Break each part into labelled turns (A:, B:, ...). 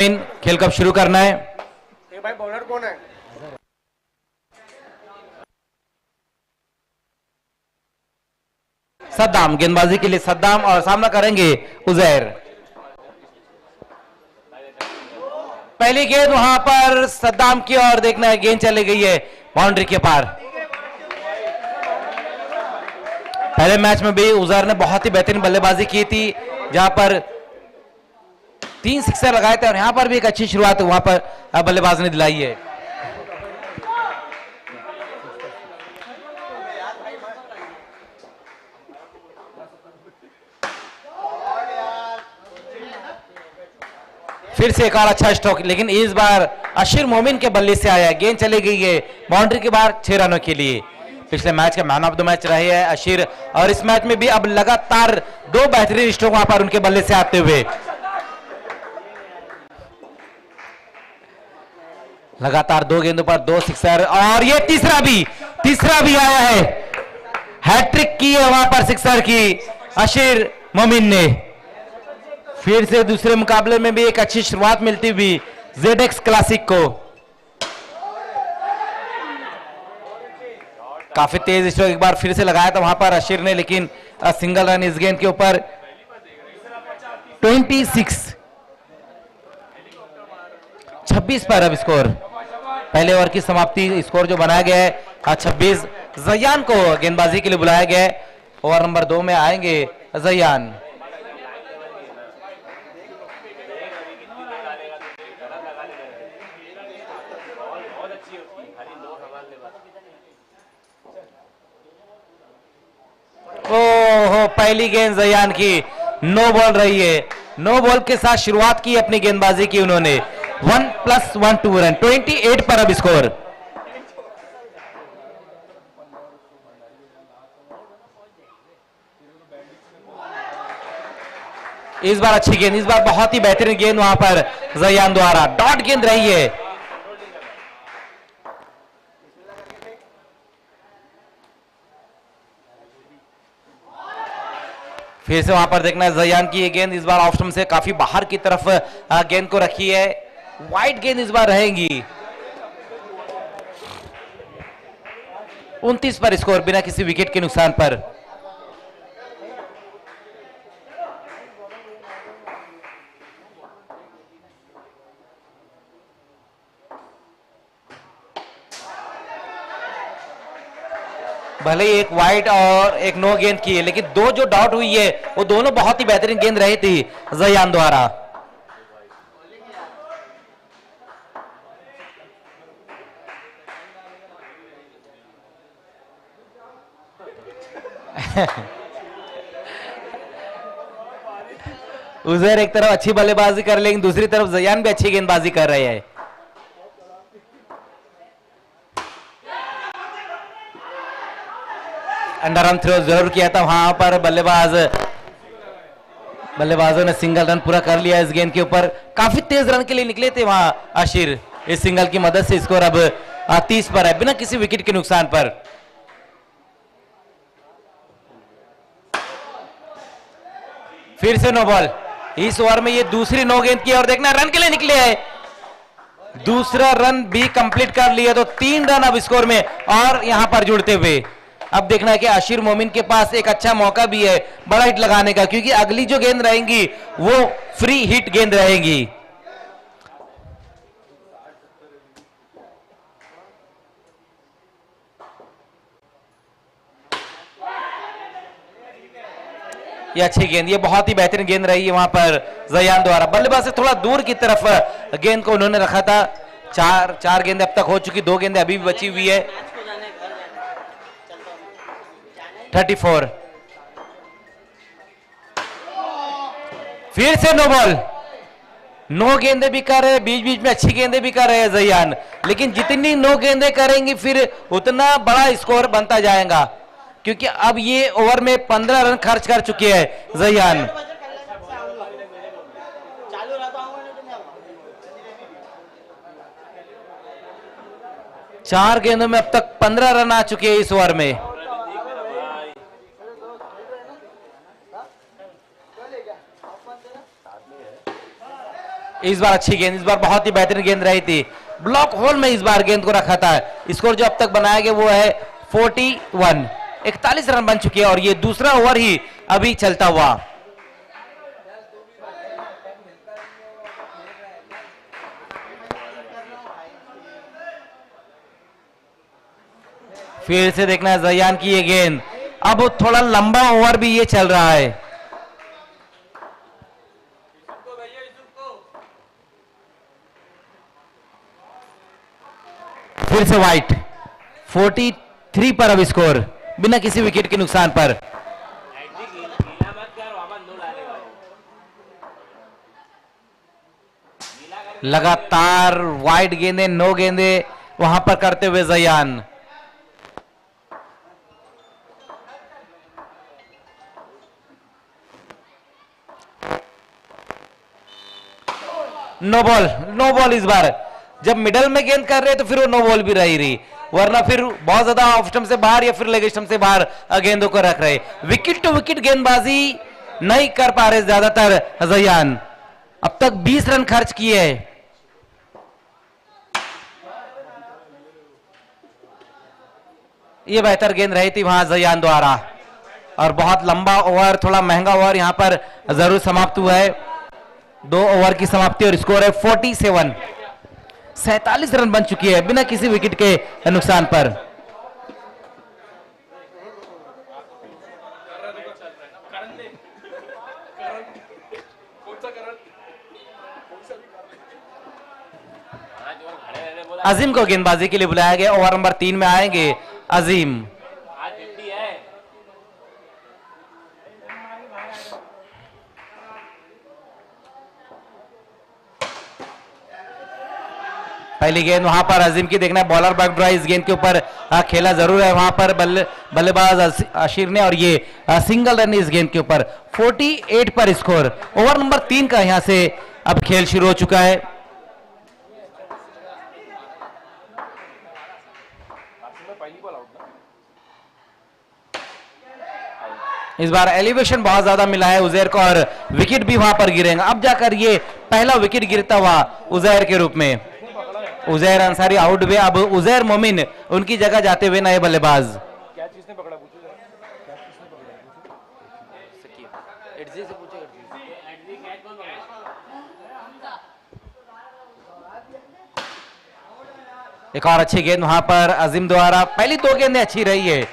A: खेल कब शुरू करना है?
B: भाई बॉलर कौन है?
A: सद्दाम गेंदबाजी के लिए सद्दाम और सामना करेंगे उजैर। पहली गेंद वहां पर सद्दाम की और देखना है गेंद चली गई है बाउंड्री के पार। पहले मैच में भी उजैर ने बहुत ही बेहतरीन बल्लेबाजी की थी जहां पर 3 सिक्सर लगाए थे और यहां पर भी एक अच्छी शुरुआत वहां पर बल्लेबाज ने दिलाई है। फिर से एक और अच्छा स्ट्रोक, लेकिन इस बार अशीर मोमिन के बल्ले से आया, गेंद चली गई है बाउंड्री के बाहर 6 रनों के लिए। पिछले मैच का मैन ऑफ द मैच रहे हैं अशीर और इस मैच में भी अब लगातार 2 बेहतरीन स्ट्रोक वहां पर उनके बल्ले से आते हुए। लगातार 2 गेंदों पर 2 सिक्सर और ये तीसरा भी आया है। हैट्रिक की है वहां पर सिक्सर की अशीर मोमिन ने। फिर से दूसरे मुकाबले में भी एक अच्छी शुरुआत मिलती हुई ZX क्लासिक को। काफी तेज स्ट्रोक एक बार फिर से लगाया था वहां पर अशीर ने, लेकिन सिंगल रन इस गेंद के ऊपर। 26 पर अब स्कोर। पहले ओवर की समाप्ति स्कोर जो बनाया गया है 26। जयान को गेंदबाजी के लिए बुलाया गया है। ओवर नंबर 2 में आएंगे जयान। ओहो, पहली गेंद जयान की नो बॉल रही है। नो बॉल के साथ शुरुआत की अपनी गेंदबाजी की उन्होंने। 1+1 2 रन। 28 पर अब स्कोर। इस बार अच्छी गेंद, इस बार बहुत ही बेहतरीन गेंद वहां पर जयान द्वारा। डॉट गेंद रही है। फिर से वहां पर देखना है जयान की ये गेंद इस बार ऑफ स्टंप से काफी बाहर की तरफ गेंद को रखी है। वाइड गेंद इस बार रहेगी। 29 पर स्कोर बिना किसी विकेट के नुकसान पर। भले ही एक वाइड और एक नो गेंद की है, लेकिन 2 जो डॉट हुई है वो दोनों बहुत ही बेहतरीन गेंद रही थी जयान द्वारा। उजैर एक तरफ अच्छी बल्लेबाजी कर, लेकिन दूसरी तरफ जयान भी अच्छी गेंदबाजी कर रहे हैं। अंडर आर्म थ्रो जरूर किया था वहां पर बल्लेबाजों ने सिंगल रन पूरा कर लिया इस गेंद के ऊपर। काफी तेज रन के लिए निकले थे वहां अशीर। इस सिंगल की मदद से स्कोर अब 30 पर है बिना किसी विकेट के नुकसान पर। फिर से नो बॉल। इस ओवर में ये दूसरी नो गेंद की और देखना रन के लिए निकले है। दूसरा रन भी कंप्लीट कर लिया तो 3 रन अब स्कोर में और यहां पर जुड़ते हुए। अब देखना है कि अशीर मोमिन के पास एक अच्छा मौका भी है बड़ा हिट लगाने का, क्योंकि अगली जो गेंद रहेंगी वो फ्री हिट गेंद रहेंगी। ये अच्छी गेंद, ये बहुत ही बेहतरीन गेंद रही है वहां पर जयान द्वारा। बल्लेबाज से थोड़ा दूर की तरफ गेंद को उन्होंने रखा था। 4 गेंदें अब तक हो चुकी, 2 गेंदें अभी भी बची हुई है। 34। फिर से नो बॉल। 9 गेंदें भी कर रहे हैं, बीच बीच में अच्छी गेंदें भी कर रहे हैं जयान, लेकिन जितनी 9 गेंदें करेंगी फिर उतना बड़ा स्कोर बनता जाएगा, क्योंकि अब ये ओवर में 15 रन खर्च कर चुके हैं जयान। 4 गेंदों में अब तक 15 रन आ चुके हैं इस ओवर में। इस बार अच्छी गेंद, इस बार बहुत ही बेहतरीन गेंद रही थी, ब्लॉक होल में इस बार गेंद को रखा था। स्कोर जो अब तक बनाया गया वो है 41। 41 रन बन चुके हैं और ये दूसरा ओवर ही अभी चलता हुआ। फिर से देखना है जयान की ये गेंद, अब थोड़ा लंबा ओवर भी ये चल रहा है। फिर से वाइट, 43 पर अब स्कोर बिना किसी विकेट के नुकसान पर। लगातार वाइड गेंदे, नो गेंदे वहां पर करते हुए जयान। नो बॉल, नो बॉल इस बार। जब मिडल में गेंद कर रहे तो फिर वो नो बॉल भी रही, वरना फिर बहुत ज्यादा ऑफ स्टंप से बाहर या फिर लेग स्टंप से बाहर गेंदों को रख रहे। विकेट टू विकेट गेंदबाजी नहीं कर पा रहे ज्यादातर जयान। अब तक 20 रन खर्च किए। ये बेहतर गेंद रही थी वहां जयान द्वारा और बहुत लंबा ओवर, थोड़ा महंगा ओवर यहां पर जरूर समाप्त हुआ है। 2 ओवर की समाप्ति और स्कोर है 47। 47 रन बन चुकी है बिना किसी विकेट के नुकसान पर। अजीम को गेंदबाजी के लिए बुलाया गया। ओवर नंबर 3 में आएंगे अजीम। पहली गेंद वहां पर अजीम की, देखना है बॉलर बैक ड्रा इस गेंद के ऊपर खेला जरूर है वहां पर बल्लेबाज अशीर ने और ये सिंगल रन इस गेंद के ऊपर। 48 पर स्कोर। ओवर नंबर 3 का यहां से अब खेल शुरू हो चुका है। इस बार एलिवेशन बहुत ज्यादा मिला है उजैर को और विकेट भी वहां पर गिरेगा। अब जाकर ये पहला विकेट गिरता हुआ उजैर के रूप में। उजैर अंसारी आउट हुए, अब उजैर मोमिन उनकी जगह जाते हुए नए बल्लेबाज। क्या चीज ने पकड़ा? एक और अच्छी गेंद वहां पर अजीम द्वारा। पहली 2 गेंदें अच्छी रही है।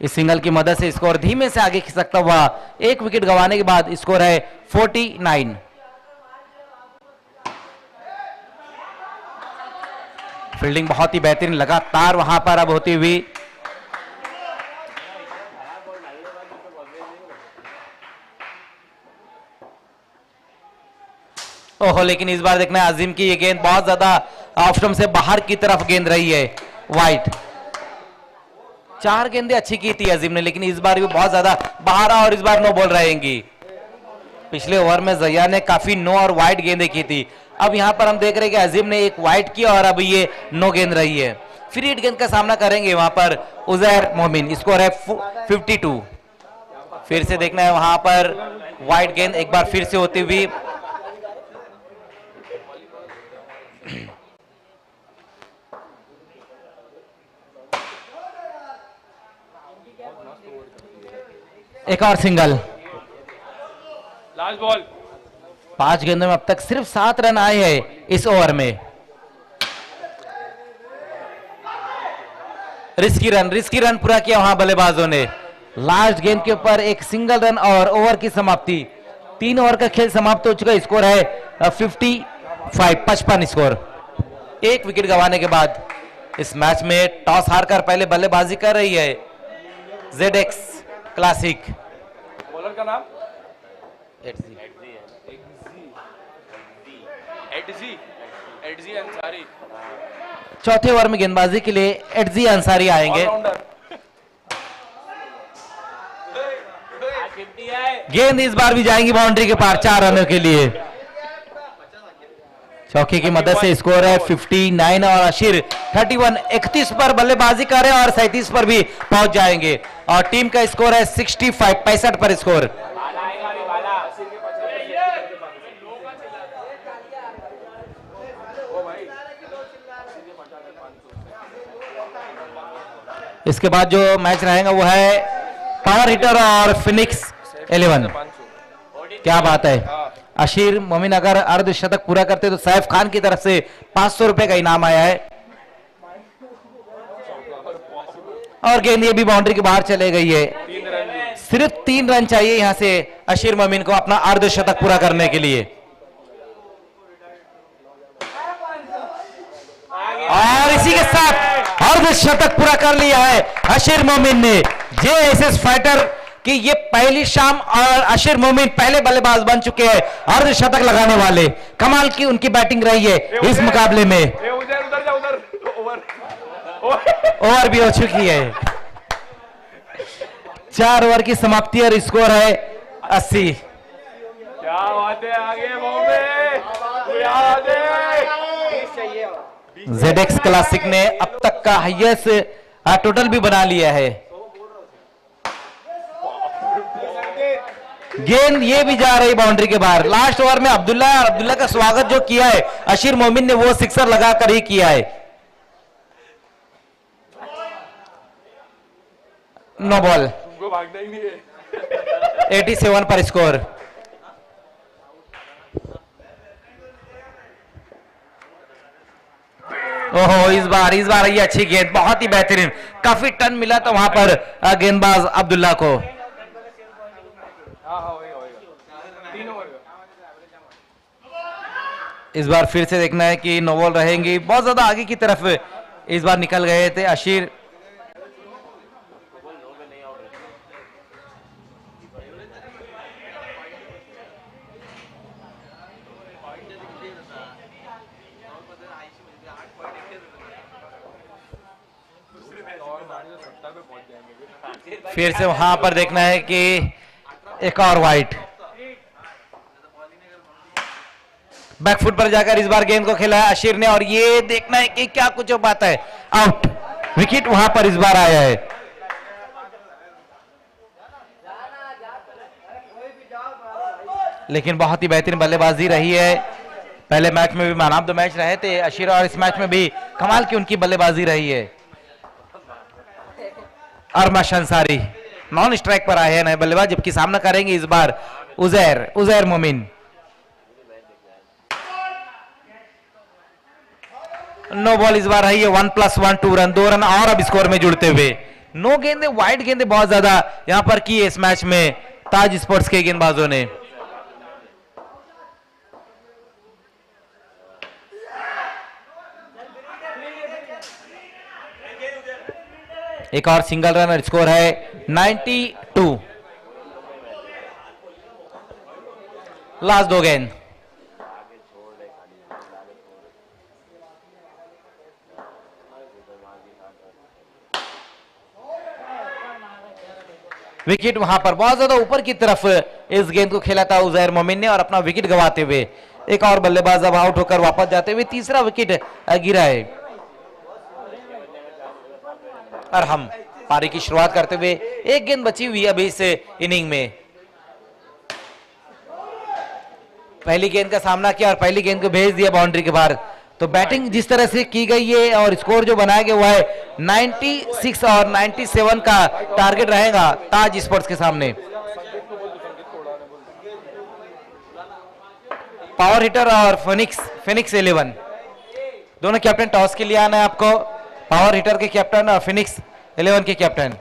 A: इस सिंगल की मदद से स्कोर धीमे से आगे खिसकता हुआ 1 विकेट गंवाने के बाद स्कोर है 49। फील्डिंग बहुत ही बेहतरीन लगातार वहां पर अब होती हुई। ओहो, लेकिन इस बार देखना है अजीम की ये गेंद बहुत ज्यादा ऑफ स्टंप से बाहर की तरफ गेंद रही है। वाइट। 4 गेंदें अच्छी की थी अजीम ने, लेकिन इस बार भी बहुत ज्यादा बाहर और इस बार नो बॉल रहेंगी। पिछले ओवर में जया ने काफी नो और वाइट गेंदें की थी। अब यहां पर हम देख रहे हैं कि अजीम ने एक वाइट की और अब ये नो गेंद रही है। फ्री हिट गेंद का सामना करेंगे वहां पर उजैर मोमिन। स्कोर है 52। फिर से देखना है वहां पर वाइट गेंद एक बार फिर से होती हुई। एक और सिंगल।
B: Last ball.
A: 5 गेंदों में अब तक सिर्फ 7 रन आए हैं इस ओवर में। रिस्की रन पूरा किया वहां बल्लेबाजों ने। लास्ट गेंद के ऊपर एक सिंगल रन और ओवर की समाप्ति। 3 ओवर का खेल समाप्त हो चुका। स्कोर है 55 स्कोर। 1 विकेट गंवाने के बाद इस मैच में टॉस हारकर पहले बल्लेबाजी कर रही है ZX क्लासिक।
B: बॉलर का नाम एडजी अंसारी।
A: चौथे ओवर में गेंदबाजी के लिए एडजी अंसारी आएंगे। गेंद इस बार भी जाएंगी बाउंड्री के पार 4 रनों के लिए। चौके की मदद से स्कोर है 59 और अशीर 31। 31 पर बल्लेबाजी कर रहे हैं और 37 पर भी पहुंच जाएंगे और टीम का स्कोर है 65 पर स्कोर। इसके बाद जो मैच रहेगा वो है पावर हिटर और फिनिक्स 11। क्या बात है, अशीर मोमिन अगर अर्धशतक पूरा करते तो सैफ खान की तरफ से 500 रुपए का इनाम आया है। और गेंद ये भी बाउंड्री के बाहर चले गई है। सिर्फ 3 रन चाहिए यहां से अशीर मोमिन को अपना अर्धशतक पूरा करने के लिए। और इसी के साथ अर्धशतक पूरा कर लिया है अशीर मोमिन ने। जेएसएस फाइटर कि ये पहली शाम और अशीर मोमिन पहले बल्लेबाज बन चुके हैं अर्धशतक लगाने वाले। कमाल की उनकी बैटिंग रही है इस मुकाबले में। ओवर भी हो चुकी है। 4 ओवर की समाप्ति और स्कोर है 80।
B: क्या बात है, आगे बॉम्बे।
A: जेडेक्स क्लासिक ने अब तक का हाईएस्ट टोटल भी बना लिया है। गेंद ये भी जा रही बाउंड्री के बाहर। लास्ट ओवर में अब्दुल्ला का स्वागत जो किया है अशीर मोमिन ने वो सिक्सर लगाकर ही किया है। नो बॉल,
B: तुमको भागना ही नहीं है।
A: 87 पर स्कोर। ओहो, इस बार ये अच्छी गेंद, बहुत ही बेहतरीन, काफी टर्न मिला था वहां पर गेंदबाज अब्दुल्ला को। इस बार फिर से देखना है कि नो बॉल रहेंगी। बहुत ज्यादा आगे की तरफ इस बार निकल गए थे अशीर। फिर से वहां पर देखना है कि एक और वाइट। बैकफुट पर जाकर इस बार गेंद को खेला है अशीर ने और ये देखना है कि क्या कुछ हो पाता है। आउट, विकेट वहां पर इस बार आया है। लेकिन बहुत ही बेहतरीन बल्लेबाजी रही है। पहले मैच में भी मैन ऑफ द मैच रहे थे अशीर और इस मैच में भी कमाल की उनकी बल्लेबाजी रही है। अरमाश अंसारी नॉन स्ट्राइक पर आए हैं नए बल्लेबाज, जबकि सामना करेंगे इस बार उजैर मोमिन। नो बॉल इस बार रही है। 1+1 2 रन, 2 रन और अब स्कोर में जुड़ते हुए। नो गेंदे, वाइड गेंदे बहुत ज्यादा यहां पर की है इस मैच में ताज स्पोर्ट्स के गेंदबाजों ने। एक और सिंगल रन और स्कोर है 92। लास्ट 2 गेंद। विकेट वहां पर बहुत ज्यादा ऊपर की तरफ इस गेंद को खेला था उजैर मोमिन ने और अपना विकेट गंवाते हुए एक और बल्लेबाज अब आउट होकर वापस जाते हुए तीसरा विकेट गिरा है। और हम पारी की शुरुआत करते हुए एक गेंद बची हुई है अभी इस इनिंग में। पहली गेंद का सामना किया और पहली गेंद को भेज दिया बाउंड्री के बाहर। तो बैटिंग जिस तरह से की गई है और स्कोर जो बनाया गया हुआ है 96 और 97 का टारगेट रहेगा ताज स्पोर्ट्स के सामने। पावर हिटर और फिनिक्स 11 दोनों कैप्टन टॉस के लिए आना है आपको। पावर हिटर के कैप्टन और फिनिक्स 11 के कैप्टन।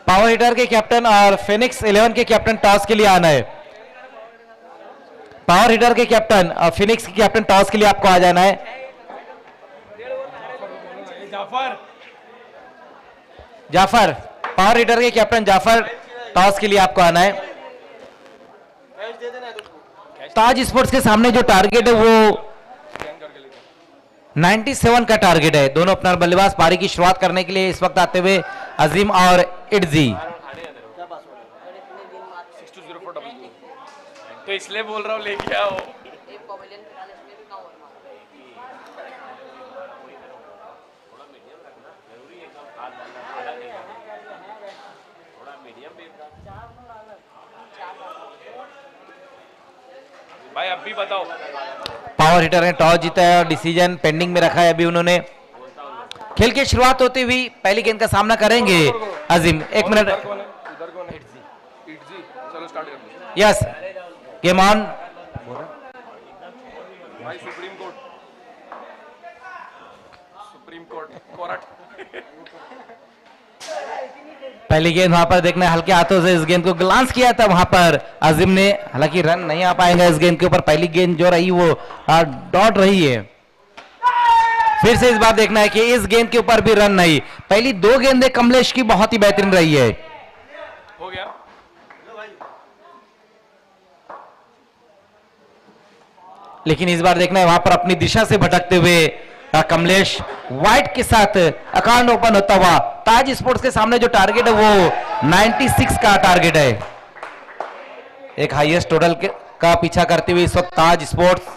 A: पावर हिटर के कैप्टन और फिनिक्स 11 के कैप्टन टॉस के लिए आना है। पावर हिटर के कैप्टन और फिनिक्स के कैप्टन टॉस के लिए आपको आ जाना है। जाफर, पावर हिटर के कैप्टन जाफर टॉस के लिए आपको आना है। ताज स्पोर्ट्स के सामने जो टारगेट है वो 97 का टारगेट है। दोनों अपना बल्लेबाज पारी की शुरुआत करने के लिए इस वक्त आते हुए अजीम और इडजी।
B: 620422 तो इसलिए बोल रहा हूँ लेके आओ। भाई अब भी बताओ।
A: पावर हिटर ने टॉस जीता है और डिसीजन पेंडिंग में रखा है अभी उन्होंने। खेल की शुरुआत होती हुई पहली गेंद का सामना करेंगे अजीम। 1 मिनट।
B: उधर कौन है? इटजी। चलो स्टार्ट कर दो।
A: Yes, game on.
B: भाई सुप्रीम कोर्ट कोर्ट।
A: पहली गेंद वहां पर देखना है, हल्के हाथों से इस गेंद को ग्लांस किया था वहां पर अजीम ने, हालांकि रन नहीं आ पाएंगे इस गेंद के ऊपर। पहली गेंद जो रही वो डॉट रही है। फिर से इस बार देखना है कि इस गेंद के ऊपर भी रन नहीं। पहली 2 गेंदें कमलेश की बहुत ही बेहतरीन रही है।
B: हो गया।
A: लेकिन इस बार देखना है वहां पर अपनी दिशा से भटकते हुए कमलेश व्हाइट के साथ अकाउंट ओपन होता हुआ। ताज स्पोर्ट्स के सामने जो टारगेट है वो 96 का टारगेट है। एक हाईएस्ट टोटल का पीछा करते हुए इस वक्त ताज स्पोर्ट्स।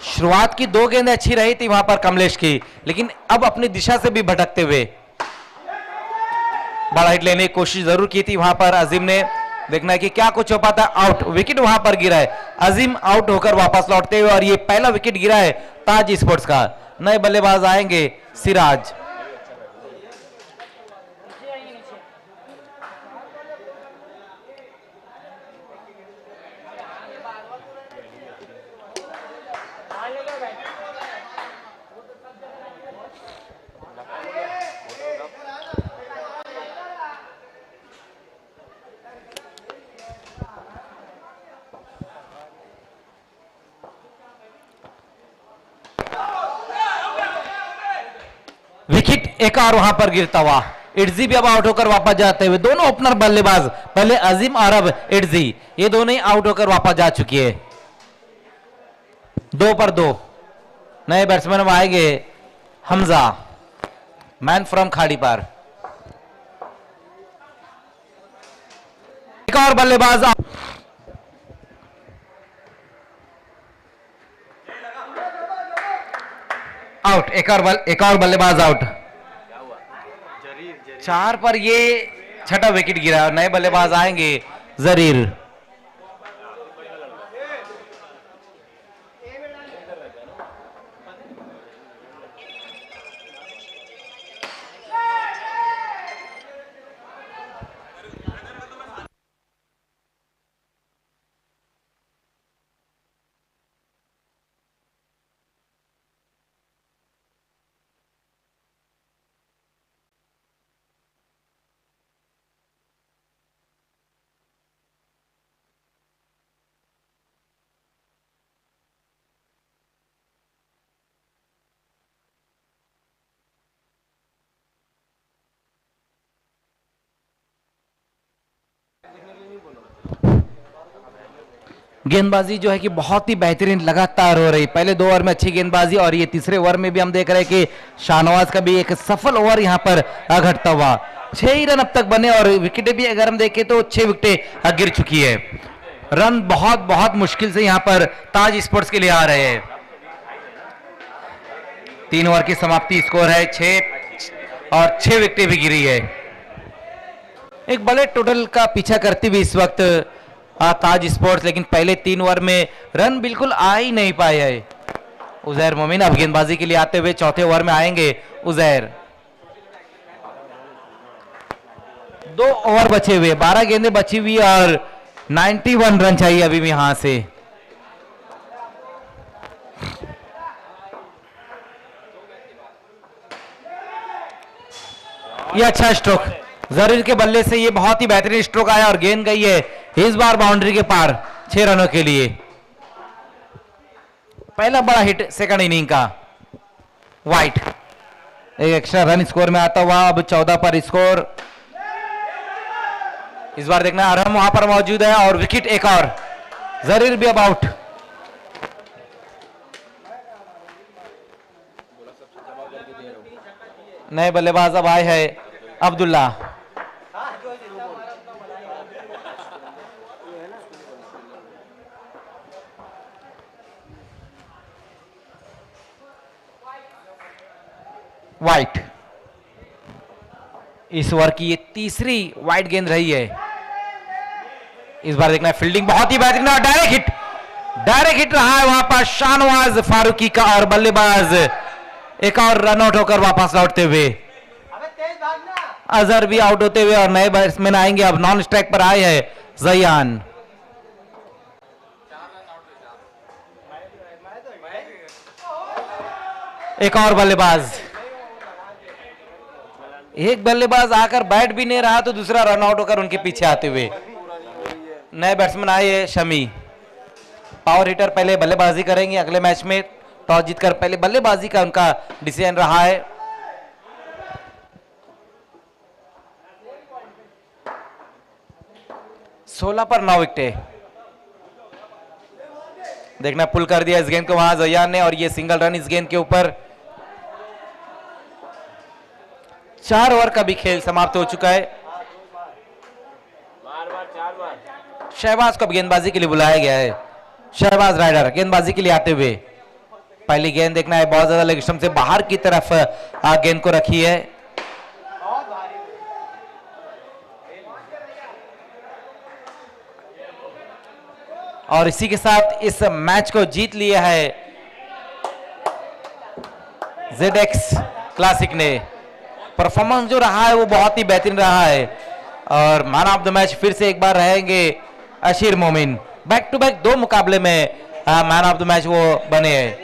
A: शुरुआत की 2 गेंदें अच्छी रही थी वहां पर कमलेश की, लेकिन अब अपनी दिशा से भी भटकते हुए बड़ा हिट लेने की कोशिश जरूर की थी वहां पर अजीम ने। देखना है कि क्या कुछ हो पाता। आउट विकेट वहां पर गिरा है। अजीम आउट होकर वापस लौटते हुए और ये पहला विकेट गिरा है ताज स्पोर्ट्स का। नए बल्लेबाज आएंगे सिराज। विकेट एक और वहां पर गिरता हुआ। इडजी भी अब आउट होकर वापस जाते हुए। दोनों ओपनर बल्लेबाज, पहले अजीम और अब इडजी, ये दोनों ही आउट होकर वापस जा चुकी है। 2 पर 2 नए बैट्समैन आएंगे। हमजा, मैन फ्रॉम खाड़ी पर। एक और बल्लेबाज आउट। एक और बल्लेबाज आउट। 4 पर ये छठा विकेट गिरा और नए बल्लेबाज आएंगे जरीर। गेंदबाजी जो है कि बहुत ही बेहतरीन लगातार हो रही। पहले 2 ओवर में अच्छी गेंदबाजी और ये तीसरे ओवर में भी हम देख रहे हैं कि शाहनवाज का भी एक सफल ओवर यहां पर घटता हुआ। 6 ही रन अब तक बने और विकेटें भी अगर हम देखें तो 6 विकेटें गिर चुकी है। रन बहुत बहुत मुश्किल से यहां पर ताज स्पोर्ट्स के लिए आ रहे हैं। 3 ओवर की समाप्ति स्कोर है 6 और 6 विकेटें भी गिरी है। एक बड़े टोटल का पीछा करती हुई इस वक्त ताज स्पोर्ट्स, लेकिन पहले 3 ओवर में रन बिल्कुल आ ही नहीं पाए है। उजैर मोमिन अब गेंदबाजी के लिए आते हुए चौथे ओवर में आएंगे उजैर। 2 ओवर बचे हुए, 12 गेंदें बची हुई और 91 रन चाहिए अभी भी यहां से। ये अच्छा स्ट्रोक जरीर के बल्ले से, ये बहुत ही बेहतरीन स्ट्रोक आया और गेंद गई है इस बार बाउंड्री के पार 6 रनों के लिए। पहला बड़ा हिट सेकंड इनिंग का। वाइट एक एक्स्ट्रा रन स्कोर में आता हुआ। अब 14 पर स्कोर। इस बार देखना अरहम वहां पर मौजूद है और विकेट एक और, जरीर भी अब आउट। नए बल्लेबाज अब आए हैं अब्दुल्ला। वाइट, इस ओवर की ये तीसरी वाइट गेंद रही है। इस बार देखना है फील्डिंग बहुत ही बेहतरीन और डायरेक्ट हिट रहा है वहां पर शाहनवाज फारूकी का और बल्लेबाज एक और रन आउट होकर वापस लौटते हुए। अजहर भी आउट होते हुए और नए बैट्समैन आएंगे। अब नॉन स्ट्राइक पर आए हैं जयान। एक और बल्लेबाज, एक बल्लेबाज आकर बैट भी नहीं रहा तो दूसरा रन आउट होकर उनके पीछे आते हुए। नए बैट्समैन आए हैं शमी। पावर हिटर पहले बल्लेबाजी करेंगे अगले मैच में। टॉस जीतकर पहले बल्लेबाजी का उनका डिसीजन रहा है। सोलह पर 9 विकेटें। देखना पुल कर दिया इस गेंद को वहां जयान ने और ये सिंगल रन इस गेंद के ऊपर। 4 ओवर का भी खेल समाप्त हो चुका है। शहबाज को गेंदबाजी के लिए बुलाया गया है। शहबाज राइडर गेंदबाजी के लिए आते हुए। पहली गेंद देखना है बहुत ज्यादा लेग स्टंप से बाहर की तरफ गेंद को रखी है। और इसी के साथ इस मैच को जीत लिया है ZX क्लासिक ने। परफॉर्मेंस जो रहा है वो बहुत ही बेहतरीन रहा है और मैन ऑफ द मैच फिर से एक बार रहेंगे अशीर मोमिन। बैक टू बैक 2 मुकाबले में मैन ऑफ द मैच वो बने हैं।